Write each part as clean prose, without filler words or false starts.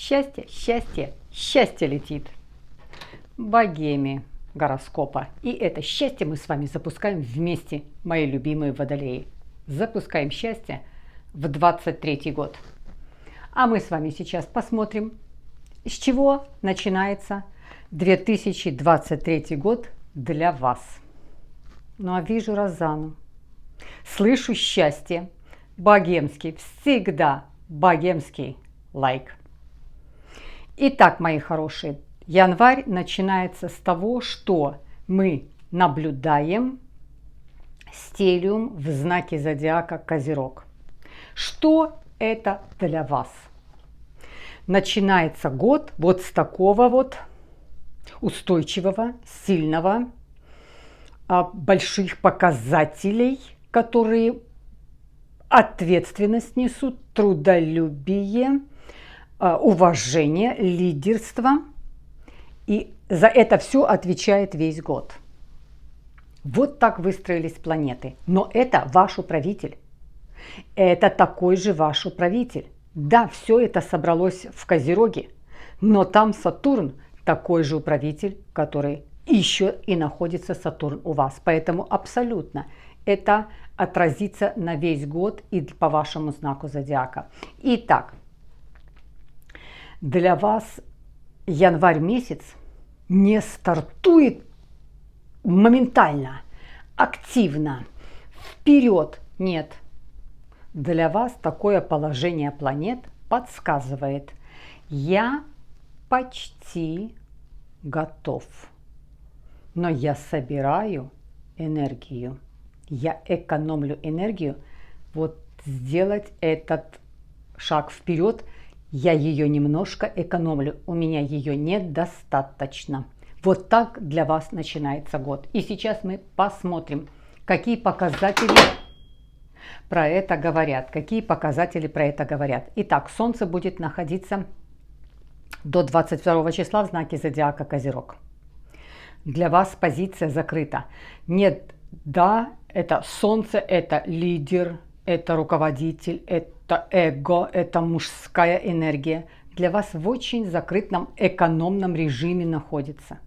Счастье, счастье, счастье летит. Богеми гороскопа. И это счастье мы с вами запускаем вместе, мои любимые водолеи. Запускаем счастье в 23-й год. А мы с вами сейчас посмотрим, с чего начинается 2023 год для вас. Ну а вижу Розану, слышу счастье, богемский, всегда богемский лайк. Итак, мои хорошие, январь начинается с того, что мы наблюдаем стелиум в знаке зодиака Козерог. Что это для вас? Начинается год вот с такого вот устойчивого, сильного, больших показателей, которые ответственность несут, трудолюбие, уважение, лидерство. И за это все отвечает весь год. Вот так выстроились планеты. Но это ваш управитель. Это такой же ваш управитель. Да, все это собралось в Козероге, но там Сатурн такой же управитель, который еще и находится Сатурн у вас. Поэтому абсолютно это отразится на весь год и по вашему знаку зодиака. Итак, для вас январь месяц не стартует моментально, активно, вперед. Нет. Для вас такое положение планет подсказывает: я почти готов, но я собираю энергию, я экономлю энергию. Вот сделать этот шаг вперед, я ее немножко экономлю, у меня ее недостаточно. Вот так для вас начинается год. И сейчас мы посмотрим, какие показатели про это говорят. Какие показатели про это говорят. Итак, Солнце будет находиться до 22 числа в знаке зодиака Козерог. Для вас позиция закрыта. Нет, да, это Солнце, это лидер, это руководитель, это эго, это мужская энергия. Для вас в очень закрытом экономном режиме находится.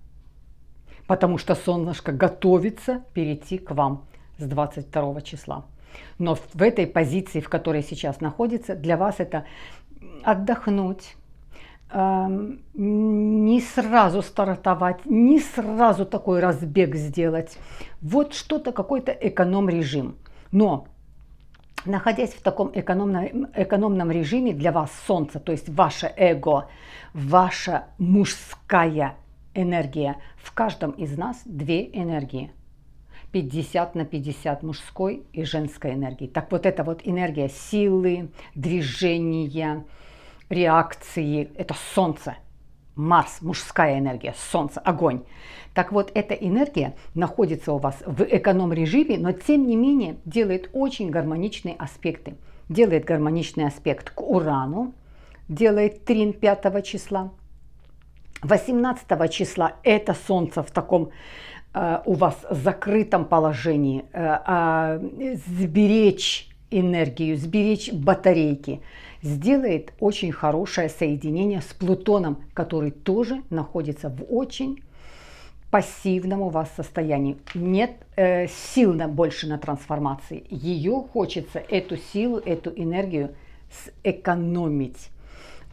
Потому что солнышко готовится перейти к вам с 22 числа. Но в этой позиции, в которой сейчас находится, для вас это отдохнуть, не сразу стартовать, не сразу такой разбег сделать. Вот что-то, какой-то эконом-режим. Но находясь в таком экономном режиме, для вас Солнце, то есть ваше эго, ваша мужская энергия. В каждом из нас две энергии. 50 на 50 мужской и женской энергии. Так вот эта вот энергия силы, движения, реакции, это Солнце. Марс, мужская энергия, Солнце, огонь. Так вот, эта энергия находится у вас в эконом-режиме, но тем не менее делает очень гармоничные аспекты. Делает гармоничный аспект к Урану, делает трин 5 числа. 18 числа это Солнце в таком у вас закрытом положении. Сберечь энергию, сберечь батарейки. Сделает очень хорошее соединение с Плутоном, который тоже находится в очень пассивном у вас состоянии. Нет сил больше на трансформации. Ее хочется, эту силу, эту энергию сэкономить.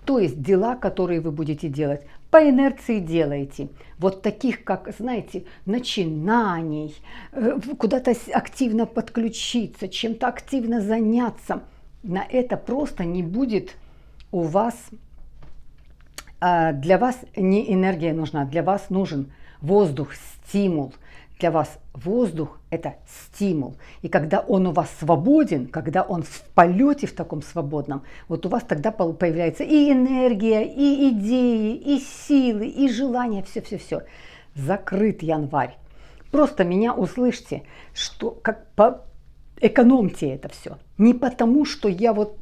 То есть дела, которые вы будете делать, по инерции делаете. Вот таких, как, знаете, начинаний, куда-то активно подключиться, чем-то активно заняться. На это просто не будет у вас, для вас не энергия нужна, для вас нужен воздух, стимул. Для вас воздух – это стимул. И когда он у вас свободен, когда он в полете в таком свободном, вот у вас тогда появляется и энергия, и идеи, и силы, и желания, все-все-все. Закрыт январь. Просто меня услышьте, что экономьте это все. Не потому, что я вот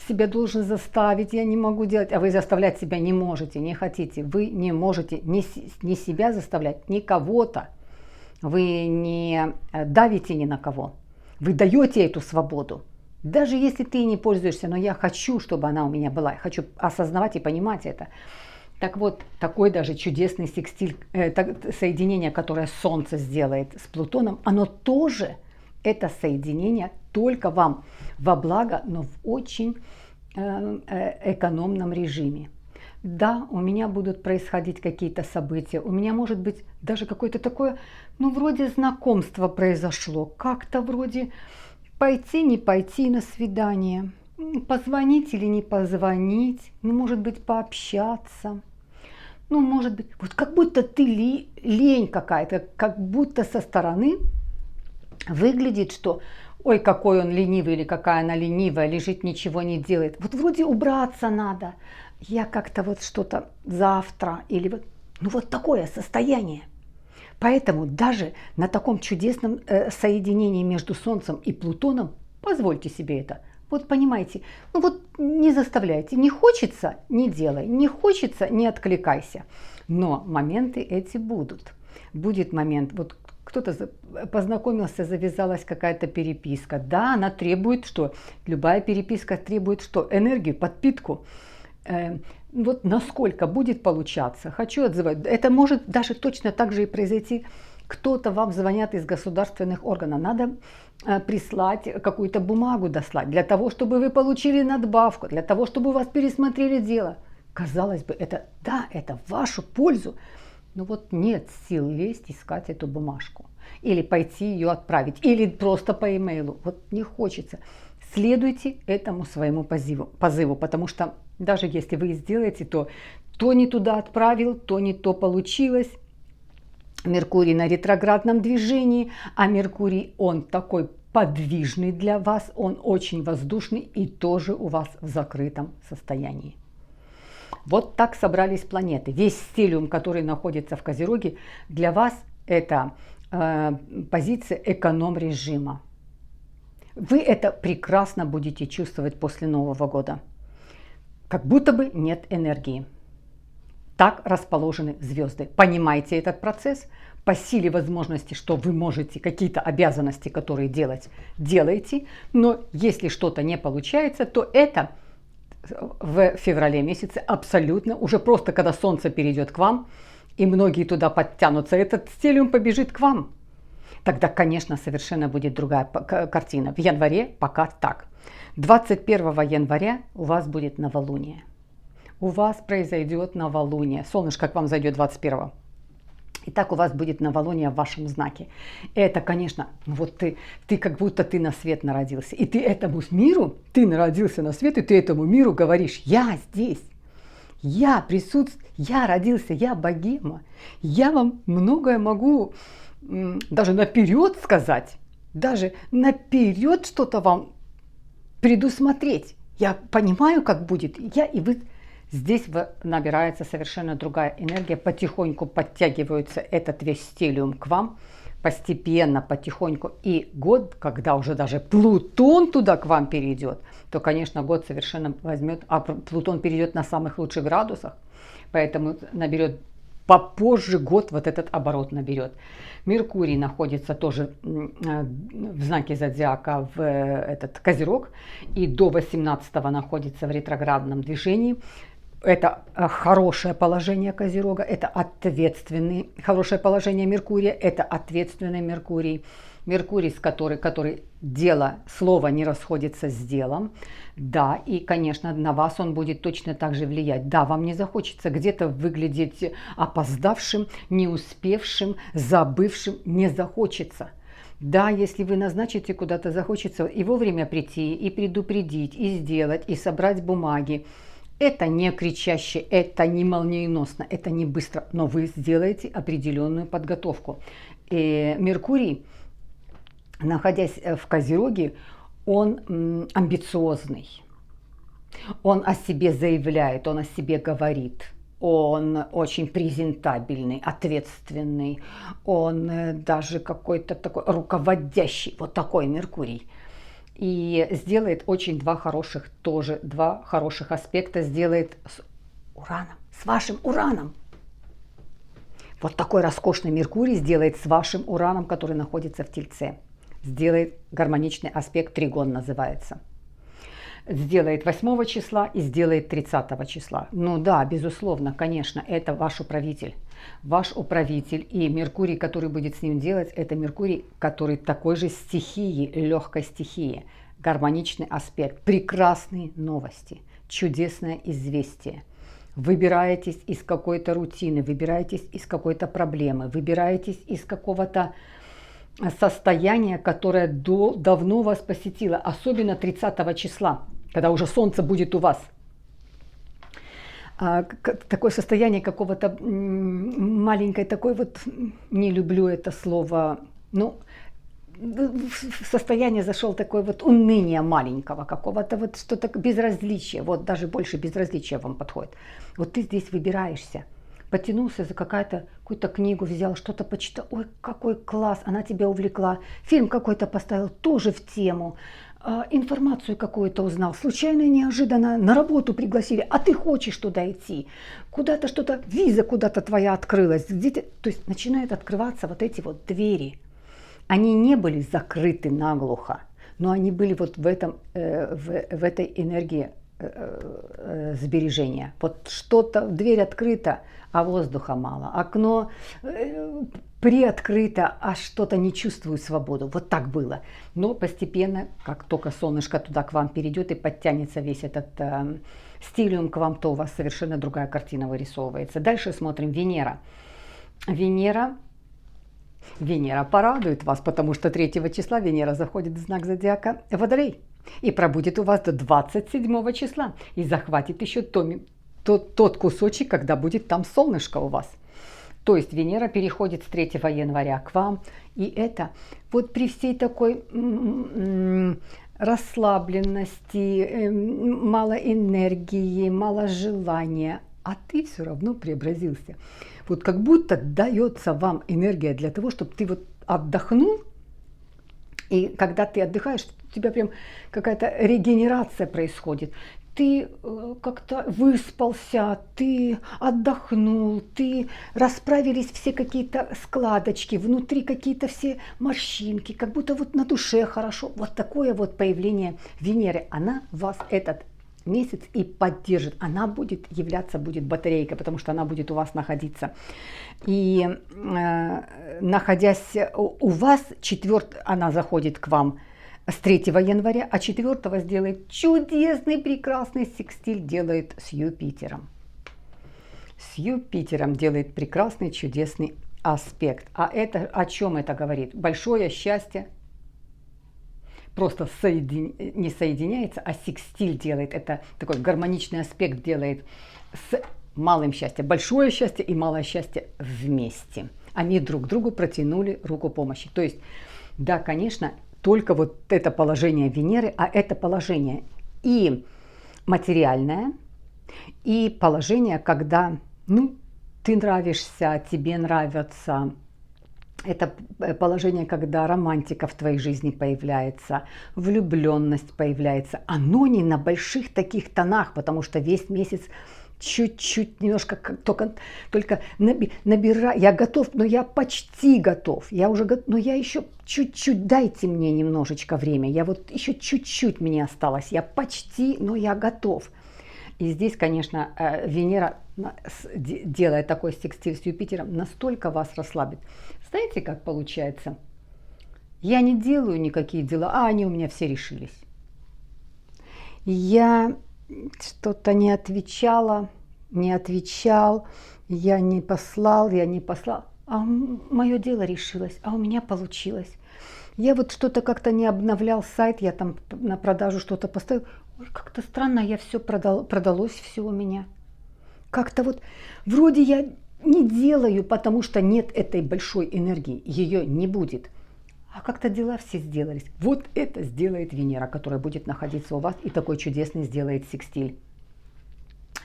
себя должен заставить, я не могу делать, а вы заставлять себя не можете, не хотите. Вы не можете не себя заставлять, ни кого-то. Вы не давите ни на кого. Вы даете эту свободу. Даже если ты не пользуешься, но я хочу, чтобы она у меня была. Я хочу осознавать и понимать это. Так вот, такой даже чудесный секстиль, соединение, которое Солнце сделает с Плутоном, оно тоже, это соединение только вам во благо, но в очень экономном режиме. Да, у меня будут происходить какие-то события, у меня может быть даже какое-то такое, ну, вроде знакомство произошло, как-то вроде пойти, не пойти на свидание, позвонить или не позвонить, ну, может быть, пообщаться. Ну, может быть, вот как будто ты лень какая-то, как будто со стороны выглядит, что ой, какой он ленивый или какая она ленивая, лежит, ничего не делает. Вот вроде убраться надо. Я как-то вот что-то завтра или вот, ну вот такое состояние. Поэтому даже на таком чудесном соединении между Солнцем и Плутоном позвольте себе это. Вот понимаете, ну вот не заставляйте, не хочется, не делай, не хочется, не откликайся. Но моменты эти будут. Будет момент, вот кто-то познакомился, завязалась какая-то переписка. Да, она требует что? Любая переписка требует что? Энергию, подпитку. Вот насколько будет получаться, хочу отзывать. Это может даже точно так же и произойти. Кто-то вам звонят из государственных органов. Надо прислать какую-то бумагу, дослать, для того, чтобы вы получили надбавку, для того, чтобы у вас пересмотрели дело. Казалось бы, это да, это в вашу пользу. Но вот нет сил лезть, искать эту бумажку. Или пойти ее отправить. Или просто по имейлу. Вот не хочется. Следуйте этому своему позыву. Потому что даже если вы сделаете, то не туда отправил, то не то получилось. Меркурий на ретроградном движении. А Меркурий, он такой подвижный для вас. Он очень воздушный и тоже у вас в закрытом состоянии. Вот так собрались планеты. Весь стелиум, который находится в Козероге, для вас это позиция эконом-режима. Вы это прекрасно будете чувствовать после Нового года. Как будто бы нет энергии. Так расположены звезды. Понимаете этот процесс? По силе возможности, что вы можете какие-то обязанности, которые делать, делаете. Но если что-то не получается, то это в феврале месяце абсолютно, уже просто когда Солнце перейдет к вам, и многие туда подтянутся, этот стелиум побежит к вам. Тогда, конечно, совершенно будет другая картина. В январе пока так. 21 января у вас будет новолуние. У вас произойдет новолуние. Солнышко к вам зайдет 21-го. Итак, у вас будет новолуние в вашем знаке. Это, конечно, вот ты как будто ты на свет народился. И ты этому миру, ты народился на свет, и ты этому миру говоришь: я здесь, я присутствую, я родился, я богема. Я вам многое могу даже наперед сказать, даже наперед что-то вам предусмотреть. Я понимаю, как будет, я и вы. Здесь набирается совершенно другая энергия, потихоньку подтягивается этот весь стелиум к вам, постепенно, потихоньку. И год, когда уже даже Плутон туда к вам перейдет, то, конечно, год совершенно возьмет, а Плутон перейдет на самых лучших градусах, поэтому наберет попозже год, вот этот оборот наберет. Меркурий находится тоже в знаке зодиака в этот Козерог, и до 18-го находится в ретроградном движении. Это хорошее положение Козерога, это ответственный, хорошее положение Меркурия, это ответственный Меркурий. Меркурий, который дело, слово не расходится с делом. Да, и, конечно, на вас он будет точно так же влиять. Да, вам не захочется где-то выглядеть опоздавшим, не успевшим, забывшим, не захочется. Да, если вы назначите куда-то, захочется и вовремя прийти, и предупредить, и сделать, и собрать бумаги. Это не кричаще, это не молниеносно, это не быстро, но вы сделаете определенную подготовку. И Меркурий, находясь в Козероге, он амбициозный, он о себе заявляет, он о себе говорит, он очень презентабельный, ответственный, он даже какой-то такой руководящий, вот такой Меркурий. И сделает очень два хороших аспекта сделает с Ураном, с вашим Ураном. Вот такой роскошный Меркурий сделает с вашим Ураном, который находится в Тельце. Сделает гармоничный аспект, тригон называется. сделает 8 числа и сделает 30 числа. Ну да, безусловно, конечно, это ваш управитель. Ваш управитель и Меркурий, который будет с ним делать, это Меркурий, который такой же стихии, легкой стихии. Гармоничный аспект, прекрасные новости, чудесное известие. Выбираетесь из какой-то рутины, выбираетесь из какой-то проблемы, выбираетесь из какого-то состояние, которое давно вас посетило, особенно 30 числа, когда уже солнце будет у вас. Такое состояние какого-то маленькой такой вот, не люблю это слово, ну, в состояние зашел такое вот уныние маленького, какого-то вот что-то безразличия, вот даже больше безразличия вам подходит. Вот ты здесь выбираешься. Потянулся за какую-то книгу, взял, что-то почитал. Ой, какой класс, она тебя увлекла. Фильм какой-то поставил, тоже в тему. Информацию какую-то узнал. Случайно, неожиданно на работу пригласили, а ты хочешь туда идти. Куда-то что-то, виза куда-то твоя открылась. Где-то, то есть начинают открываться вот эти вот двери. Они не были закрыты наглухо, но они были вот в этой энергии сбережения. Вот что-то, дверь открыта, а воздуха мало. Окно приоткрыто, а что-то не чувствую свободу. Вот так было. Но постепенно, как только солнышко туда к вам перейдет и подтянется весь этот стилиум к вам, то у вас совершенно другая картина вырисовывается. Дальше смотрим Венера. Венера порадует вас, потому что 3 числа Венера заходит в знак зодиака Водолей и пробудет у вас до 27 числа и захватит еще тот кусочек, когда будет там солнышко у вас. То есть Венера переходит с 3 января к вам, и это вот при всей такой расслабленности, мало энергии, мало желания, а ты все равно преобразился. Вот как будто дается вам энергия для того, чтобы ты вот отдохнул, и когда ты отдыхаешь, у тебя прям какая-то регенерация происходит. Ты как-то выспался, ты отдохнул, ты расправились все какие-то складочки, внутри какие-то все морщинки, как будто вот на душе хорошо. Вот такое вот появление Венеры, она вас этот месяц и поддержит. Она будет являться, будет батарейкой, потому что она будет у вас находиться. И находясь у вас, она заходит к вам с 3 января, а 4 сделает чудесный, прекрасный секстиль, делает с Юпитером. С Юпитером делает прекрасный, чудесный аспект. А это о чем это говорит? Большое счастье. Просто не соединяется, а секстиль делает. Это такой гармоничный аспект делает с малым счастьем. Большое счастье и малое счастье вместе. Они друг другу протянули руку помощи. То есть, да, конечно, только вот это положение Венеры, а это положение и материальное, и положение, когда ты нравишься, тебе нравятся. Это положение, когда романтика в твоей жизни появляется, влюбленность появляется. Оно не на больших таких тонах, потому что весь месяц чуть-чуть, немножко, только набираю. Я готов, но я почти готов. Я уже готов, но я еще чуть-чуть, дайте мне немножечко время. Я вот еще чуть-чуть мне осталось. Я почти, но я готов. И здесь, конечно, Венера, делая такой секстиль с Юпитером, настолько вас расслабит. Знаете, как получается? Я не делаю никакие дела, а они у меня все решились. Я что-то не отвечал, я не послал, а мое дело решилось, а у меня получилось. Я вот что-то как-то не обновлял сайт, я там на продажу что-то поставил. Ой, как-то странно, продалось все у меня. Как-то вот вроде я не делаю, потому что нет этой большой энергии, ее не будет. А как-то дела все сделались. Вот это сделает Венера, которая будет находиться у вас и такой чудесный сделает секстиль.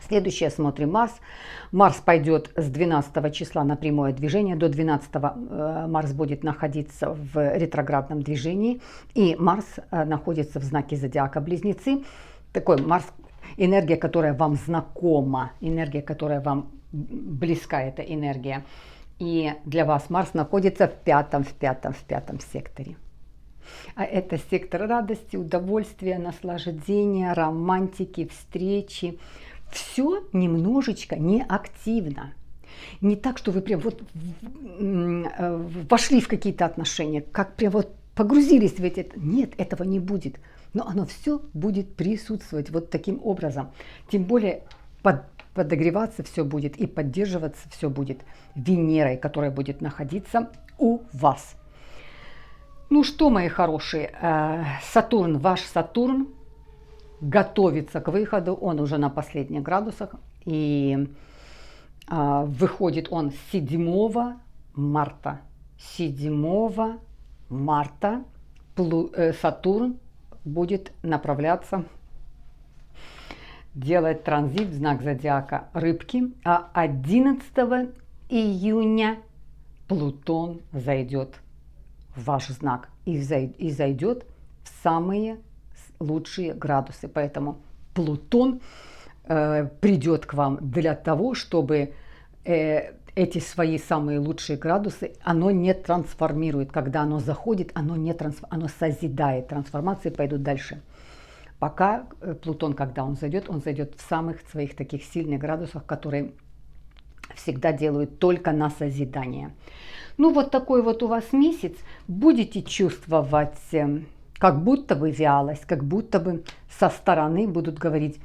Следующее смотрим Марс. Марс пойдет с 12 числа на прямое движение. До 12 Марс будет находиться в ретроградном движении. И Марс находится в знаке зодиака Близнецы. Такой Марс, энергия, которая вам знакома, энергия, которая вам близка, эта энергия. И для вас Марс находится в пятом секторе. А это сектор радости, удовольствия, наслаждения, романтики, встречи. Все немножечко неактивно. Не так, что вы прям вот вошли в какие-то отношения, как прям вот погрузились в эти... Нет, этого не будет. Но оно все будет присутствовать вот таким образом. Тем более подогреваться все будет и поддерживаться все будет Венерой, которая будет находиться у вас. Ну что, мои хорошие, Сатурн, ваш Сатурн готовится к выходу, он уже на последних градусах, и выходит он 7 марта. 7 марта Сатурн будет направляться, делать транзит в знак зодиака Рыбки, а 11 июня Плутон зайдет в ваш знак и зайдет в самые лучшие градусы. Поэтому Плутон придет к вам для того, чтобы эти свои самые лучшие градусы, оно не трансформирует. Когда оно заходит, оно оно созидает. Трансформации пойдут дальше. Пока Плутон, когда он зайдет в самых своих таких сильных градусах, которые всегда делают только на созидание. Ну вот такой вот у вас месяц. Будете чувствовать как будто бы вялость, как будто бы со стороны будут говорить: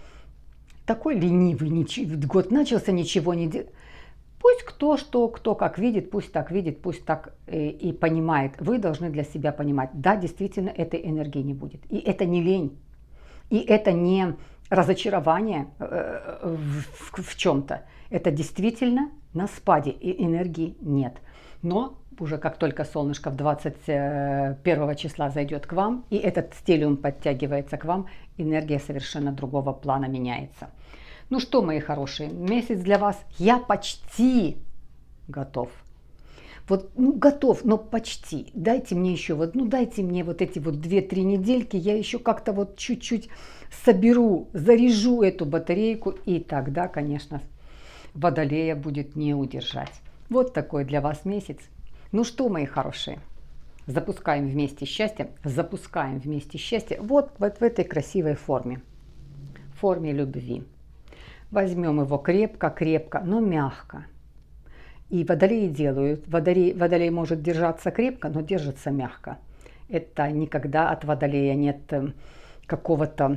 такой ленивый, год начался, ничего не делает. Пусть кто как видит, пусть так и понимает. Вы должны для себя понимать, да, действительно, этой энергии не будет. И это не лень, и это не разочарование в чем-то. Это действительно на спаде, и энергии нет. Но уже как только солнышко в 21 числа зайдет к вам, и этот стелиум подтягивается к вам, энергия совершенно другого плана меняется. Ну что, мои хорошие, месяц для вас, я почти готов. Вот, ну, готов, но почти. Дайте мне еще дайте мне вот эти вот 2-3 недельки, я еще как-то вот чуть-чуть соберу, заряжу эту батарейку, и тогда, конечно, Водолея будет не удержать. Вот такой для вас месяц. Ну что, мои хорошие, запускаем вместе счастье, вот в этой красивой форме, любви. Возьмем его крепко, но мягко. И водолеи делают. Водолей может держаться крепко, но держится мягко. Это никогда от водолея нет какого-то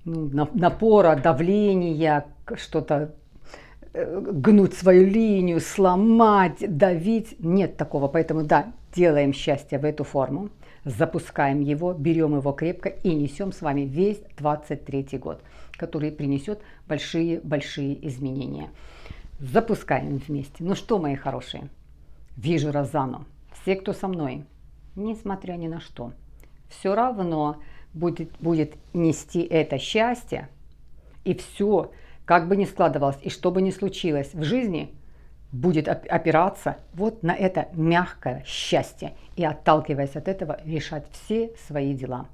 напора, давления, что-то гнуть свою линию, сломать, давить. Нет такого. Поэтому да, делаем счастье в эту форму. Запускаем его, берем его крепко и несем с вами весь 23 год, который принесет большие изменения. Запускаем вместе. Ну что, мои хорошие, вижу Розану. Все, кто со мной, несмотря ни на что, все равно будет нести это счастье. И все, как бы ни складывалось, и что бы ни случилось в жизни, будет опираться вот на это мягкое счастье. И, отталкиваясь от этого, решать все свои дела.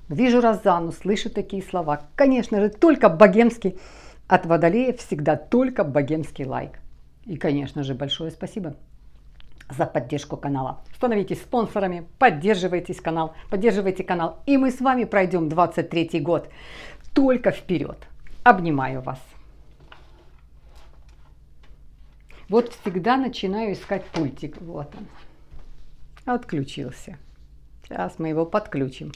Вижу Розану, слышу такие слова. Конечно же, только богемский. От Водолея всегда только богемский лайк. И, конечно же, большое спасибо за поддержку канала. Становитесь спонсорами, поддерживайте канал, и мы с вами пройдем 23 год только вперед. Обнимаю вас. Вот всегда начинаю искать пультик. Вот он. Отключился. Сейчас мы его подключим.